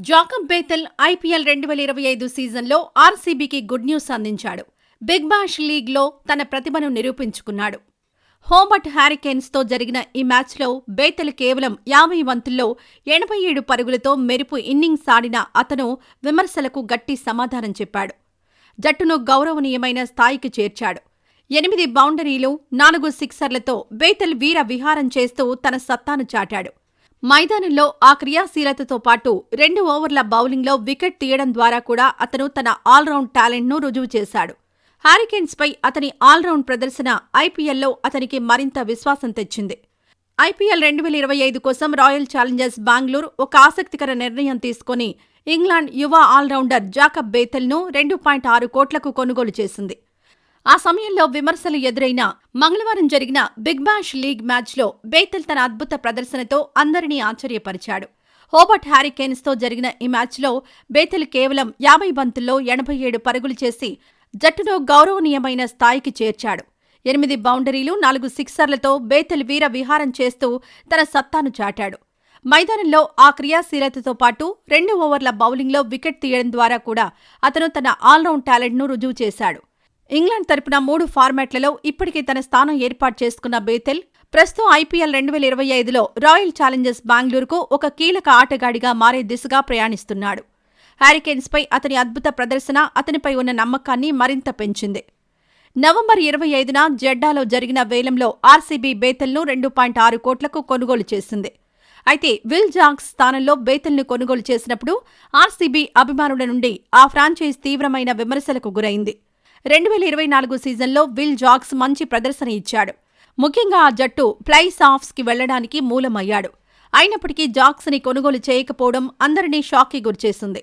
Jacob Bethel IPL 2025 సీజన్లో ఆర్సీబీకి good news అందించాడు. Big Bosch లీగ్లో తన ప్రతిభను నిరూపించుకున్నాడు. హోబర్ట్ హ్యారికేన్స్తో జరిగిన ఈ మ్యాచ్లో బేతెల్ కేవలం 50 బంతుల్లో 87 పరుగులతో మెరుపు ఇన్నింగ్స్ ఆడిన అతను విమర్శలకు గట్టి సమాధానం చెప్పాడు. జట్టును గౌరవనీయమైన స్థాయికి చేర్చాడు. 8 బౌండరీలు, 4 సిక్సర్లతో బేతెల్ వీర విహారం చేస్తూ తన సత్తాను చాటాడు. మైదానంలో ఆ క్రియాశీలతతో పాటు 2 ఓవర్ల బౌలింగ్లో వికెట్ తీయడం ద్వారా కూడా అతను తన ఆల్రౌండ్ టాలెంట్ను రుజువు చేశాడు. హ్యారికేన్స్పై అతని ఆల్రౌండ్ ప్రదర్శన ఐపీఎల్లో అతనికి మరింత విశ్వాసం తెచ్చింది. ఐపీఎల్ 2025 కోసం రాయల్ ఛాలెంజర్స్ బెంగళూరు ఒక ఆసక్తికర నిర్ణయం తీసుకుని ఇంగ్లాండ్ యువ ఆల్రౌండర్ జాకబ్ బేతెల్ను 2.6 కోట్లకు కొనుగోలు చేసింది. ఆ సమయంలో విమర్శలు ఎదురైనా మంగళవారం జరిగిన బిగ్ బాష్ లీగ్ మ్యాచ్లో బేతెల్ తన అద్భుత ప్రదర్శనతో అందరినీ ఆశ్చర్యపరిచాడు. హోబర్ట్ హ్యారికేన్స్తో జరిగిన ఈ మ్యాచ్లో బేతెల్ కేవలం 50 బంతుల్లో 87 పరుగులు చేసి జట్టును గౌరవనీయమైన స్థాయికి చేర్చాడు. 8 బౌండరీలు, 4 సిక్సర్లతో బేతెల్ వీర విహారం చేస్తూ తన సత్తాను చాటాడు. మైదానంలో ఆ క్రియాశీలతతో పాటు 2 ఓవర్ల బౌలింగ్లో వికెట్ తీయడం ద్వారా కూడా అతను తన ఆల్రౌండ్ టాలెంట్ను రుజువు చేశాడు. ఇంగ్లాండ్ తరపున 3 ఫార్మాట్లలో ఇప్పటికే తన స్థానం ఏర్పాటు చేసుకున్న బేతెల్ ప్రస్తుతం ఐపీఎల్ 2025లో రాయల్ ఛాలెంజర్స్ బెంగళూరుకు ఒక కీలక ఆటగాడిగా మారే దిశగా ప్రయాణిస్తున్నాడు. హ్యారికేన్స్పై అతని అద్భుత ప్రదర్శన అతనిపై ఉన్న నమ్మకాన్ని మరింత పెంచింది. నవంబర్ 25న జెడ్డాలో జరిగిన వేలంలో ఆర్సీబీ బేతెల్ను 2.6 కోట్లకు కొనుగోలు చేసింది. అయితే విల్ జాక్స్ స్థానంలో బేతెల్ను కొనుగోలు చేసినప్పుడు ఆర్సీబీ అభిమానుల నుండి ఆ ఫ్రాంచైజ్ తీవ్రమైన విమర్శలకు గురైంది. 2024 సీజన్లో విల్ జాక్స్ మంచి ప్రదర్శన ఇచ్చాడు. ముఖ్యంగా ఆ జట్టు ప్లై ఆఫ్స్కి వెళ్లడానికి మూలమయ్యాడు. అయినప్పటికీ జాక్స్ని కొనుగోలు చేయకపోవడం అందరినీ షాక్కి గురిచేసింది.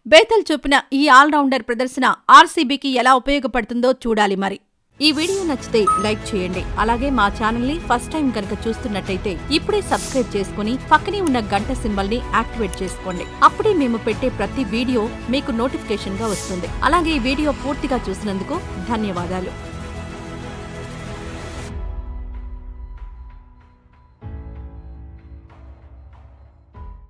బేతెల్ చూపిన ఈ ఆల్రౌండర్ ప్రదర్శన ఆర్సీబీకి ఎలా ఉపయోగపడుతుందో చూడాలి మరి. ఈ వీడియో నచ్చితే లైక్ చేయండి. అలాగే మా ఛానల్ని ఫస్ట్ టైం కనుక చూస్తున్నట్టయితే ఇప్పుడే సబ్స్క్రైబ్ చేసుకుని పక్కనే ఉన్న గంట సింబల్ని యాక్టివేట్ చేసుకోండి. అప్పుడే మేము పెట్టే ప్రతి వీడియో మీకు నోటిఫికేషన్గా వస్తుంది. అలాగే ఈ వీడియో పూర్తిగా చూసినందుకు ధన్యవాదాలు.